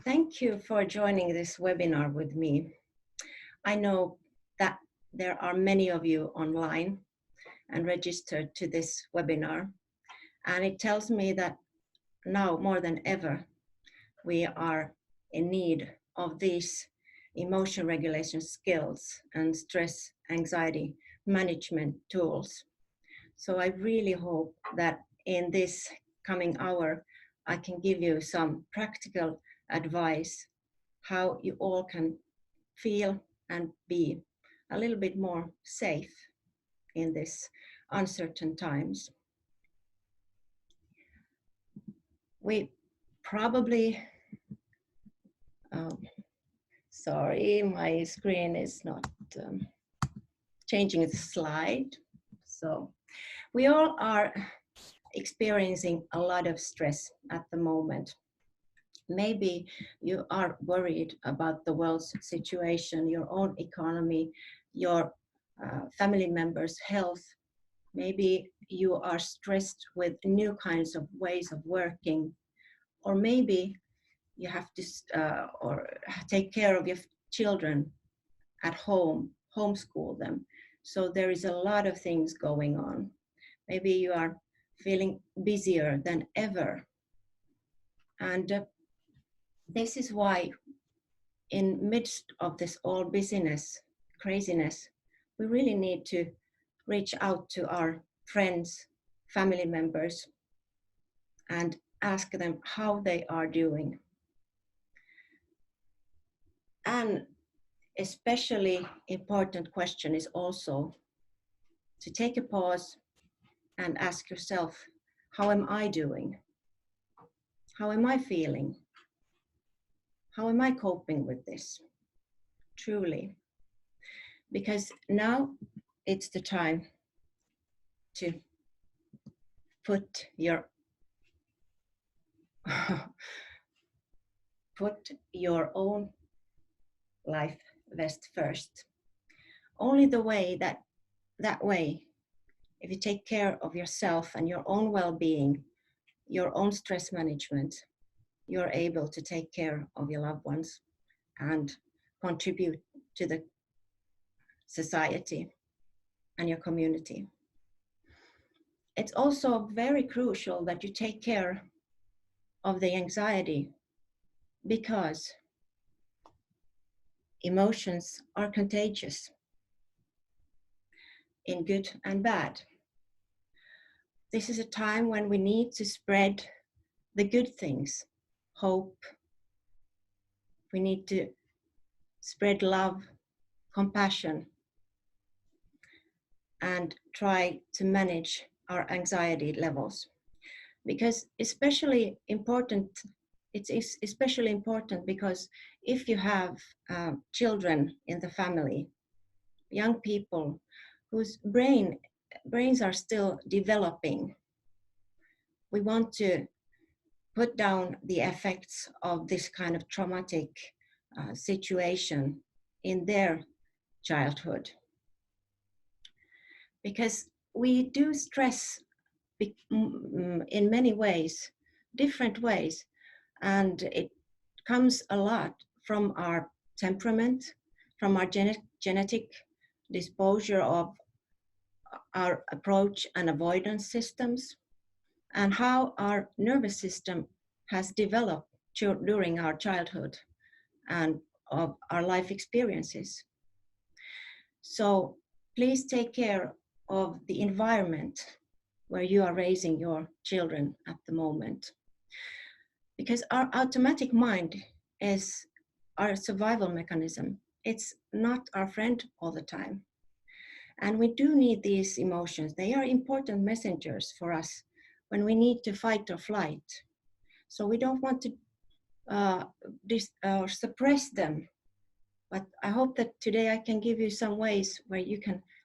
Thank you for joining this webinar with me. I know that there are many of you online and registered to this webinar, and it tells me that now more than ever, we are in need of these emotion regulation skills and stress anxiety management tools. So I really hope that in this coming hour, I can give you some practical advice how you all can feel and be a little bit more safe in this uncertain times. We probably, sorry, my screen is not changing the slide. So we all are experiencing a lot of stress at the moment. Maybe you are worried about the world's situation, your own economy, your family members' health. Maybe you are stressed with new kinds of ways of working, or maybe you have to or take care of your children at home, homeschool them. So there is a lot of things going on. Maybe you are feeling busier than ever. And this is why in midst of this all busyness, craziness, we really need to reach out to our friends, family members, and ask them how they are doing. An especially important question is also to take a pause and ask yourself, how am I doing? How am I feeling? How am I coping with this? Truly. Because now it's the time to put your own life vest first. Only that way, if you take care of yourself and your own well-being, your own stress management, you're able to take care of your loved ones and contribute to the society and your community. It's also very crucial that you take care of the anxiety, because emotions are contagious in good and bad. This is a time when we need to spread the good things, hope. We need to spread love, compassion, and try to manage our anxiety levels. Because it's especially important because if you have children in the family, young people whose brains are still developing, we want to put down the effects of this kind of traumatic situation in their childhood. Because we do stress in many ways, different ways, and it comes a lot from our temperament, from our genetic disposure of our approach and avoidance systems, and how our nervous system has developed during our childhood and of our life experiences. So please take care of the environment where you are raising your children at the moment. Because our automatic mind is our survival mechanism. It's not our friend all the time. And we do need these emotions. They are important messengers for us when we need to fight or flight. So we don't want to suppress them. But I hope that today I can give you some ways where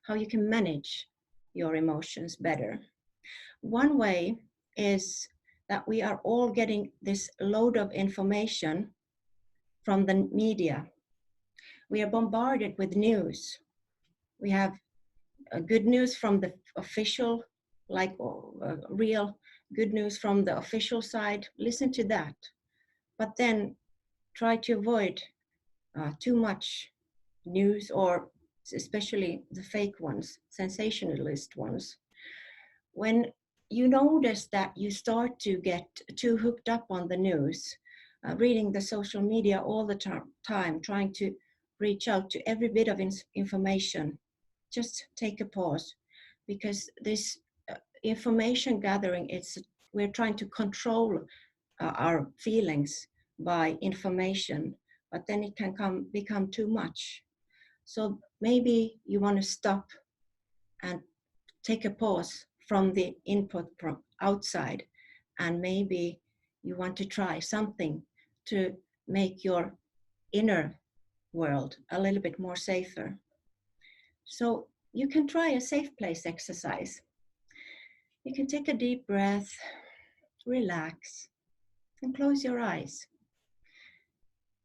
how you can manage your emotions better. One way is that we are all getting this load of information from the media. We are bombarded with news. We have good news from the official, like real good news from the official side. Listen to that. But then try to avoid too much news, or especially the fake ones, sensationalist ones. When you notice that you start to get too hooked up on the news, reading the social media all the time, trying to reach out to every bit of information, just take a pause, because this information gathering, we're trying to control our feelings by information, but then it can become too much. So maybe you want to stop and take a pause from the input from outside, and maybe you want to try something to make your inner world a little bit more safer. So you can try a safe place exercise. You can take a deep breath, relax, and close your eyes.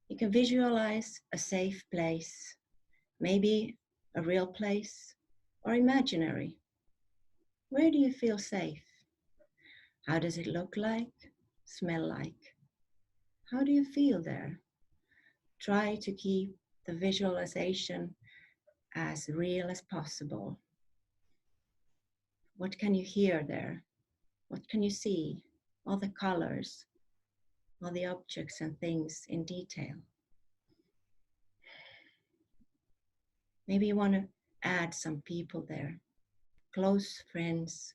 You can visualize a safe place, maybe a real place or imaginary. Where do you feel safe? How does it look like, smell like? How do you feel there? Try to keep the visualization as real as possible. What can you hear there? What can you see? All the colors, all the objects and things in detail. Maybe you want to add some people there, close friends,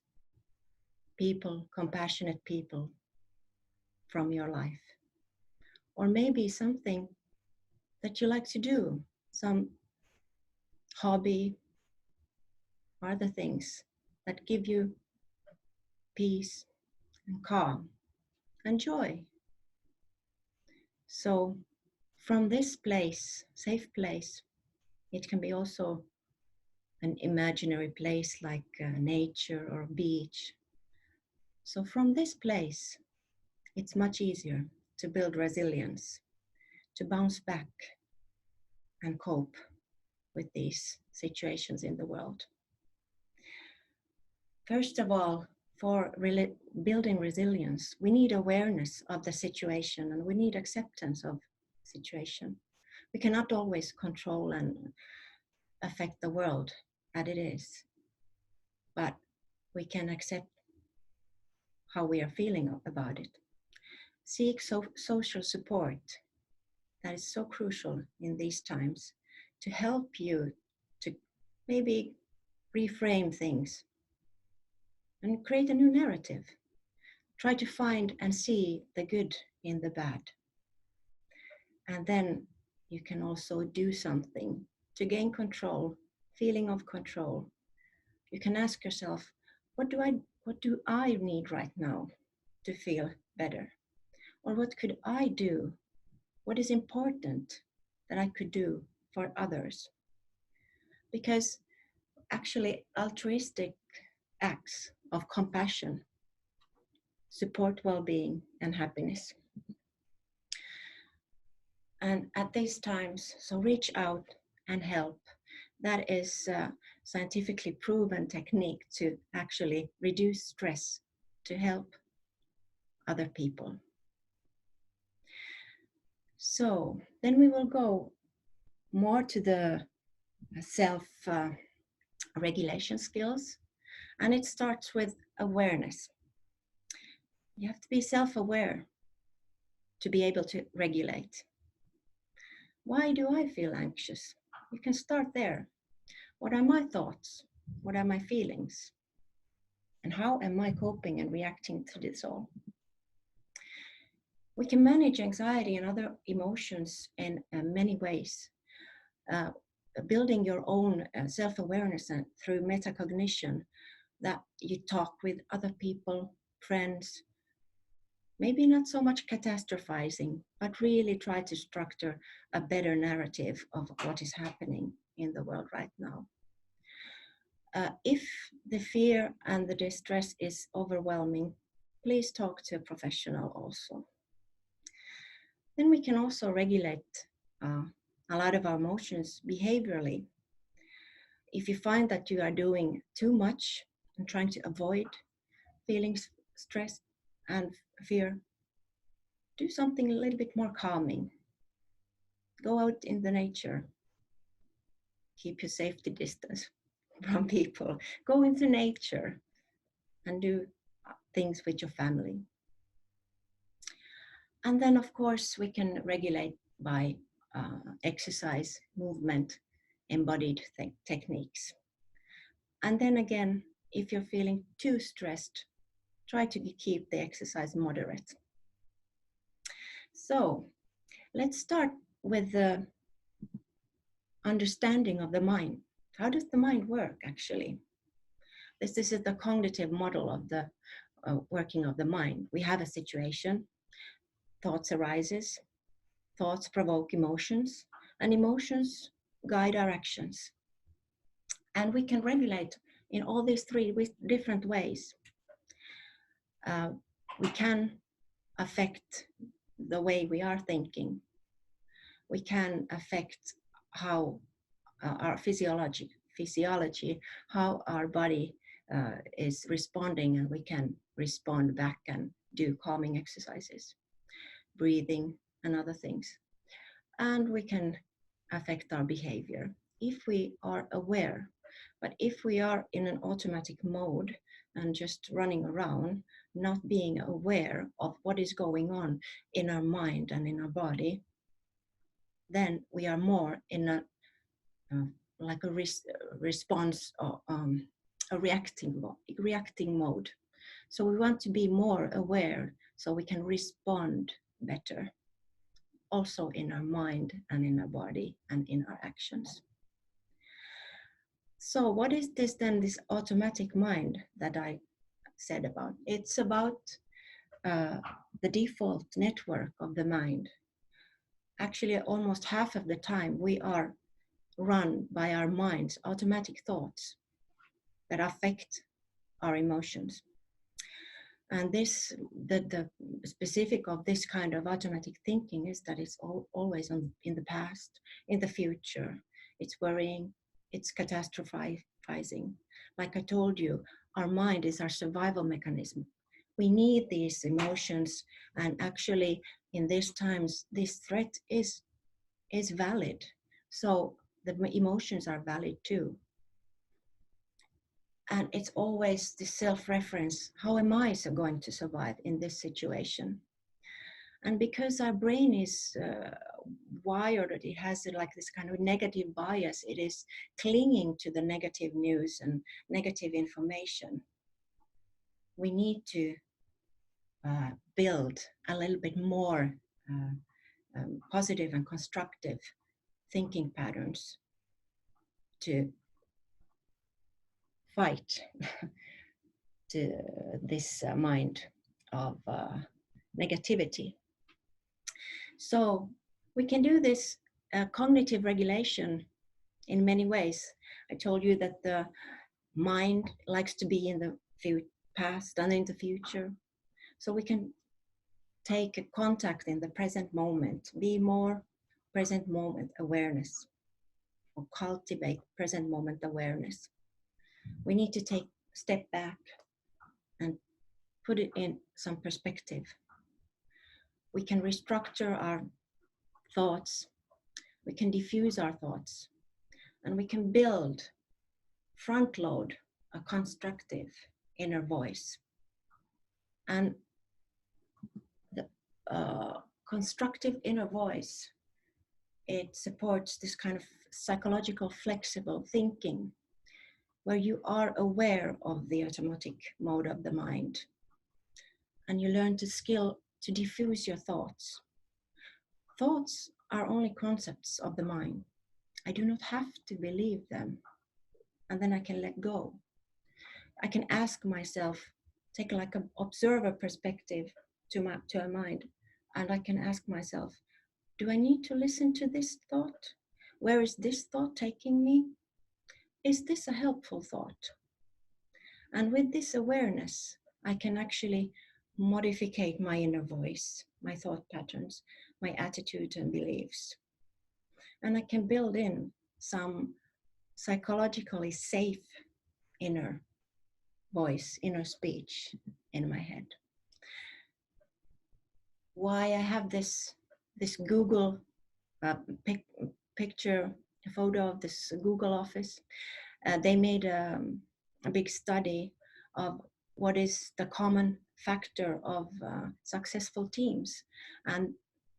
people, compassionate people from your life. Or maybe something that you like to do, some hobby, or other things that give you peace and calm and joy. So from this place, safe place, it can be also an imaginary place like nature or beach. So from this place, it's much easier to build resilience, to bounce back and cope with these situations in the world. First of all, for building resilience, we need awareness of the situation, and we need acceptance of the situation. We cannot always control and affect the world as it is, but we can accept how we are feeling about it. Seek social support. That is so crucial in these times, to help you to maybe reframe things and create a new narrative. Try to find and see the good in the bad. And then you can also do something to gain control, feeling of control. You can ask yourself, what do I need right now to feel better? Or what could I do? What is important that I could do for others? Because actually altruistic acts of compassion support well-being and happiness. And at these times, so reach out and help. That is a scientifically proven technique to actually reduce stress, to help other people. So then we will go more to the self-regulation skills, and it starts with awareness. You have to be self-aware to be able to regulate. Why do I feel anxious? You can start there. What are my thoughts? What are my feelings? And how am I coping and reacting to this all? We can manage anxiety and other emotions in many ways. Building your own self-awareness and through metacognition, that you talk with other people, friends, maybe not so much catastrophizing, but really try to structure a better narrative of what is happening in the world right now. If the fear and the distress is overwhelming, please talk to a professional also. Then we can also regulate a lot of our emotions behaviorally. If you find that you are doing too much and trying to avoid feeling stress and fear, do something a little bit more calming. Go out in the nature. Keep your safety distance from people. Go into nature and do things with your family. And then, of course, we can regulate by exercise, movement, embodied techniques. And then again, if you're feeling too stressed, try to keep the exercise moderate. So let's start with the understanding of the mind. How does the mind work, actually? This is the cognitive model of the working of the mind. We have a situation, thoughts arises, thoughts provoke emotions, and emotions guide our actions. And we can regulate in all these three different ways. We can affect the way we are thinking. We can affect how our physiology, how our body is responding, and we can respond back and do calming exercises, breathing, and other things. And we can affect our behavior if we are aware. But if we are in an automatic mode and just running around, not being aware of what is going on in our mind and in our body, then we are more in a like a response or a reacting mode. So we want to be more aware so we can respond better, also in our mind and in our body and in our actions. So what is this then, this automatic mind that I said about? It's about the default network of the mind. Actually, almost half of the time we are run by our mind's automatic thoughts that affect our emotions. And this, the specific of this kind of automatic thinking is that it's always in the past, in the future. It's worrying, it's catastrophizing. Like I told you, our mind is our survival mechanism. We need these emotions, and actually in these times, this threat is valid. So the emotions are valid too. And it's always the self-reference. How am I going to survive in this situation? And because our brain is wired, it has like this kind of negative bias. It is clinging to the negative news and negative information. We need to build a little bit more positive and constructive thinking patterns to fight to this mind of negativity. So we can do this cognitive regulation in many ways. I told you that the mind likes to be in the past and in the future. So we can take a contact in the present moment, be more present moment awareness, or cultivate present moment awareness. We need to take a step back and put it in some perspective. We can restructure our thoughts, we can diffuse our thoughts, and we can build, front load a constructive inner voice. And the constructive inner voice, it supports this kind of psychological flexible thinking where you are aware of the automatic mode of the mind and you learn to diffuse your thoughts. Thoughts are only concepts of the mind. I do not have to believe them, and then I can let go. I can ask myself, take like an observer perspective to a mind, and I can ask myself, do I need to listen to this thought? Where is this thought taking me? Is this a helpful thought? And with this awareness, I can actually modify my inner voice, my thought patterns, my attitude and beliefs. And I can build in some psychologically safe inner voice, inner speech in my head. Why I have this Google pic, picture, a photo of this Google office. They made a big study of what is the common factor of successful teams. And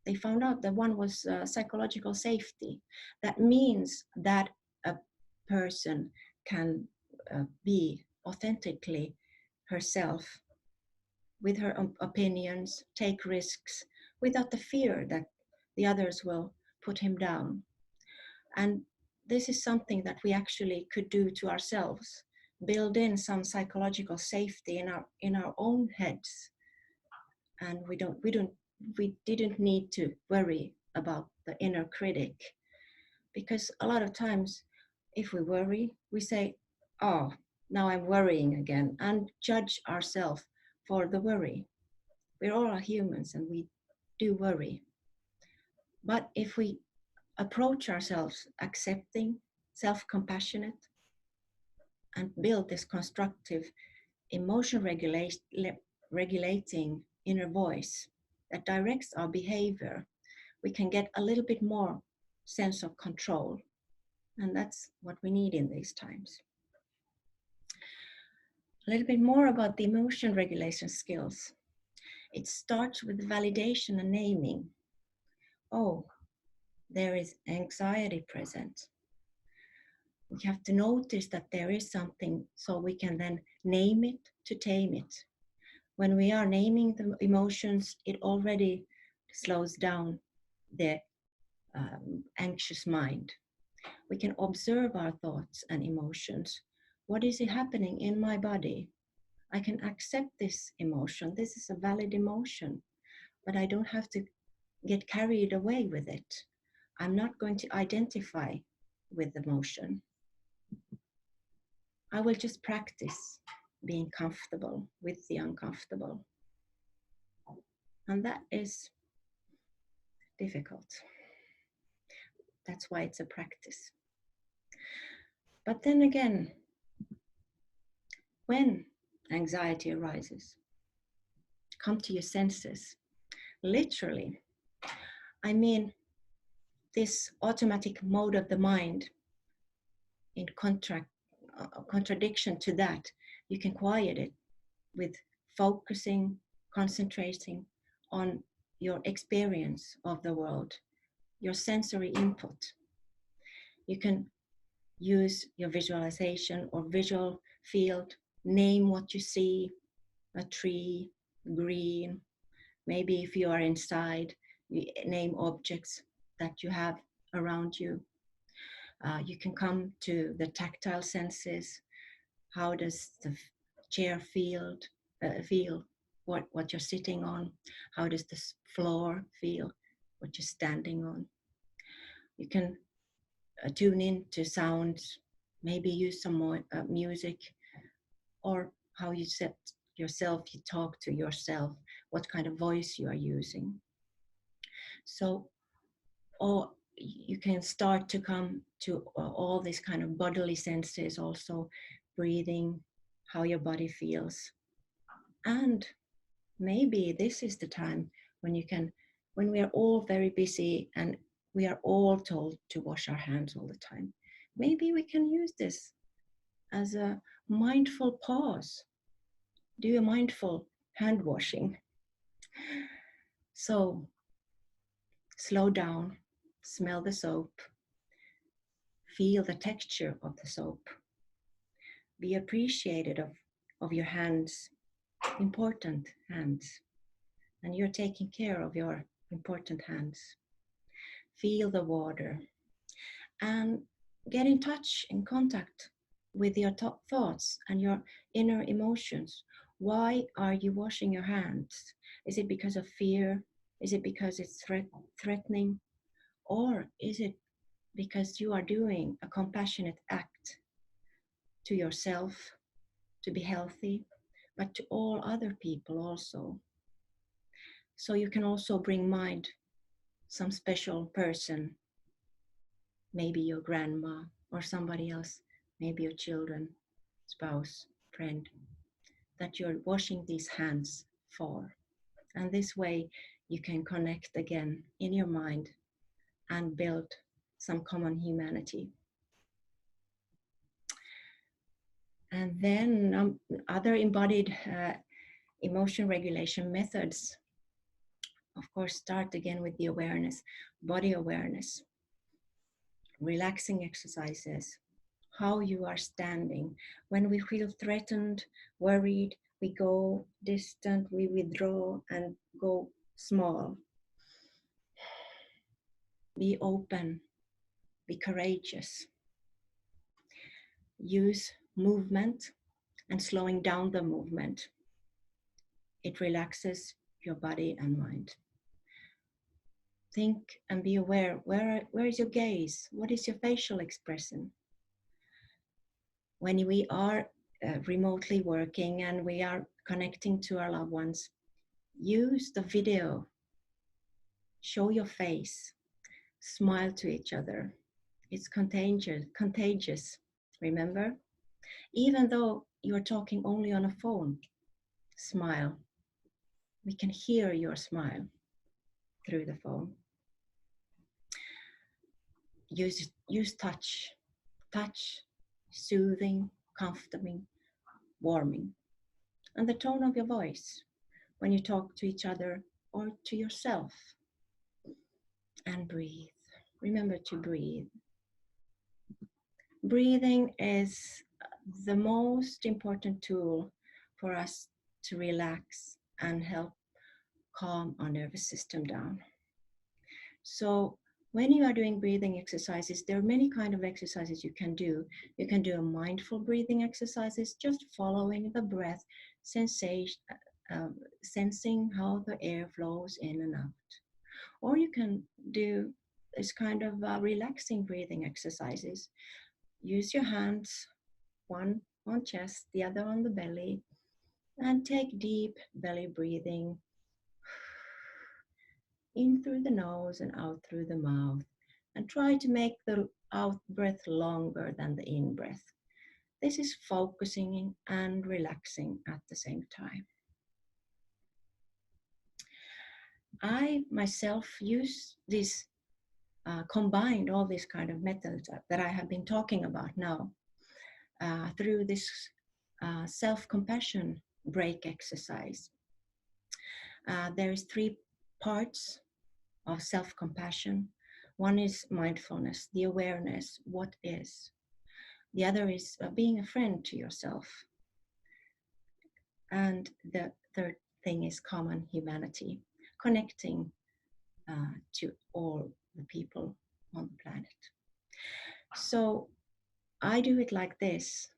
they found out that one was psychological safety. That means that a person can be authentically herself with her opinions, take risks without the fear that the others will put him down. And this is something that we actually could do to ourselves, build in some psychological safety in our own heads. And we didn't need to worry about the inner critic, because a lot of times if we worry, we say, oh, now I'm worrying again, and judge ourselves for the worry. We're all humans and we do worry. But if we approach ourselves accepting, self-compassionate, and build this constructive emotion regulating inner voice that directs our behavior, we can get a little bit more sense of control. And that's what we need in these times. A little bit more about the emotion regulation skills. It starts with validation and naming. Oh, there is anxiety present. We have to notice that there is something, so we can then name it to tame it. When we are naming the emotions, it already slows down the anxious mind. We can observe our thoughts and emotions. What is happening in my body? I can accept this emotion. This is a valid emotion, but I don't have to get carried away with it. I'm not going to identify with the emotion. I will just practice being comfortable with the uncomfortable. And that is difficult. That's why it's a practice. But then again, when anxiety arises, come to your senses. Literally, I mean, this automatic mode of the mind, in contradiction to that, you can quiet it with focusing, concentrating on your experience of the world, your sensory input. You can use your visualization or visual field, name what you see, a tree, green. Maybe if you are inside, you name objects that you have around you. You can come to the tactile senses. How does the chair feel what you're sitting on? How does the floor feel what you're standing on? You can tune in to sounds, maybe use some more music, or how you set yourself, you talk to yourself, what kind of voice you are using. So, or you can start to come to all these kind of bodily senses, also breathing, how your body feels. And maybe this is the time when you can, when we are all very busy and we are all told to wash our hands all the time, maybe we can use this as a mindful pause. Do a mindful hand washing. So slow down, smell the soap, feel the texture of the soap, be appreciated of your hands, important hands, and you're taking care of your important hands. Feel the water and get in touch, in contact with your thoughts and your inner emotions. Why are you washing your hands? Is it because of fear? Is it because it's threatening? Or is it because you are doing a compassionate act to yourself to be healthy, but to all other people also? So you can also bring mind some special person, maybe your grandma or somebody else, maybe your children, spouse, friend, that you're washing these hands for. And this way you can connect again in your mind and build some common humanity. And then other embodied emotion regulation methods, of course, start again with the awareness, body awareness, relaxing exercises, how you are standing. When we feel threatened, worried, we go distant, we withdraw and go small. Be open, be courageous. Use movement and slowing down the movement. It relaxes your body and mind. Think and be aware, where is your gaze? What is your facial expression? When we are remotely working and we are connecting to our loved ones, use the video, show your face, smile to each other. It's contagious, remember? Even though you're talking only on a phone, smile. We can hear your smile through the phone. Use touch, soothing, comforting, warming. And the tone of your voice when you talk to each other or to yourself. And breathe. Remember to breathe. Breathing is the most important tool for us to relax and help calm our nervous system down. So when you are doing breathing exercises, there are many kinds of exercises you can do. You can do a mindful breathing exercises, just following the breath, sensing how the air flows in and out. Or you can do this kind of relaxing breathing exercises. Use your hands, one on chest, the other on the belly, and take deep belly breathing in through the nose and out through the mouth. And try to make the out breath longer than the in breath. This is focusing and relaxing at the same time. I myself use this, combined all these kind of methods that I have been talking about now through this self-compassion break exercise. There is 3 parts of self-compassion. One is mindfulness, the awareness, what is. The other is being a friend to yourself. And the third thing is common humanity, connecting to all the people on the planet. So I do it like this.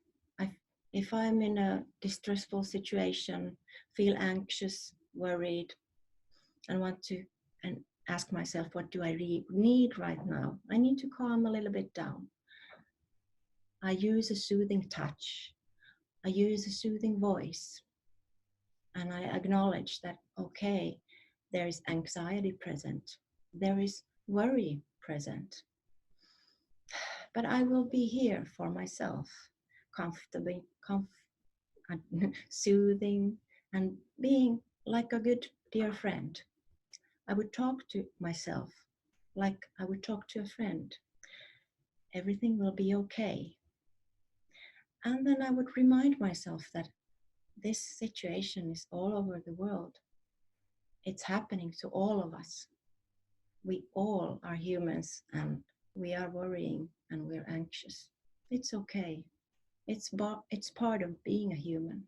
If I'm in a distressful situation, feel anxious, worried, and want to ask myself, what do I need right now? I need to calm a little bit down. I use a soothing touch. I use a soothing voice. And I acknowledge that, okay, there is anxiety present. There is worry present. But I will be here for myself, comfortably, soothing, and being like a good dear friend. I would talk to myself like I would talk to a friend. Everything will be okay. And then I would remind myself that this situation is all over the world. It's happening to all of us. We all are humans and we are worrying and we're anxious. It's okay. It's part of being a human.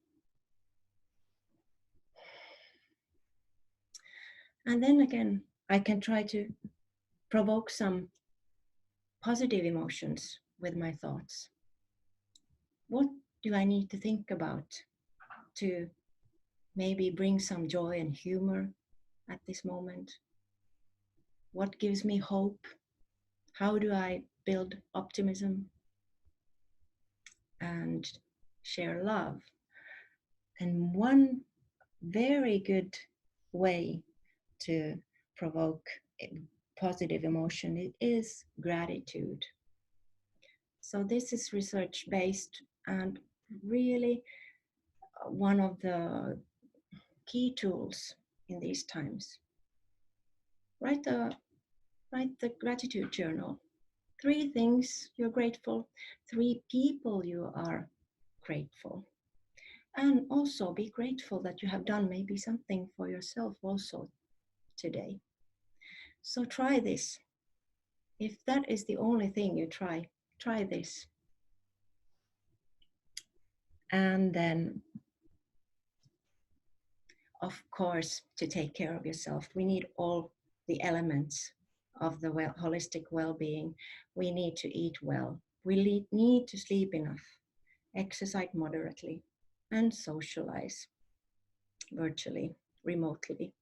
And then again, I can try to provoke some positive emotions with my thoughts. What do I need to think about to maybe bring some joy and humor at this moment? What gives me hope? How do I build optimism and share love? And one very good way to provoke positive emotion is gratitude. So this is research based and really one of the key tools in these times. Write a Write the gratitude journal. 3 things you're grateful, 3 people you are grateful. And also be grateful that you have done maybe something for yourself also today. So try this. If that is the only thing you try this. And then, of course, to take care of yourself, we need all the elements of the holistic well-being. We need to eat well. We need to sleep enough, exercise moderately, and socialize virtually, remotely,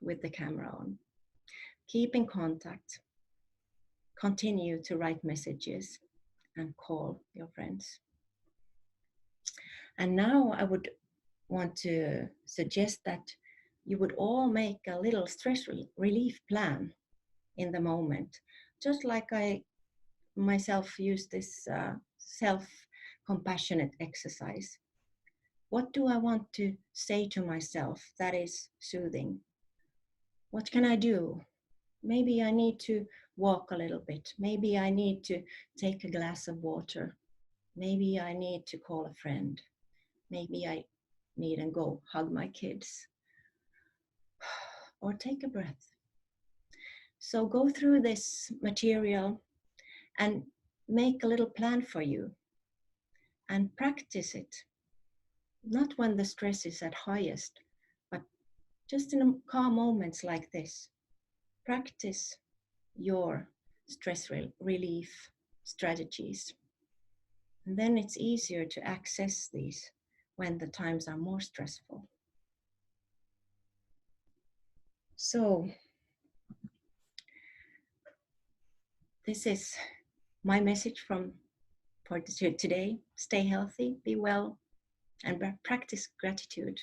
with the camera on. Keep in contact. Continue to write messages and call your friends. And now I would want to suggest that you would all make a little stress relief plan in the moment, just like I myself use this self-compassionate exercise. What do I want to say to myself that is soothing? What can I do? Maybe I need to walk a little bit. Maybe I need to take a glass of water. Maybe I need to call a friend. Maybe I need to go hug my kids. Or take a breath. So go through this material and make a little plan for you and practice it. Not when the stress is at highest, but just in calm moments like this. Practice your stress relief strategies. And then it's easier to access these when the times are more stressful. So this is my message for today. Stay healthy, be well, and practice gratitude.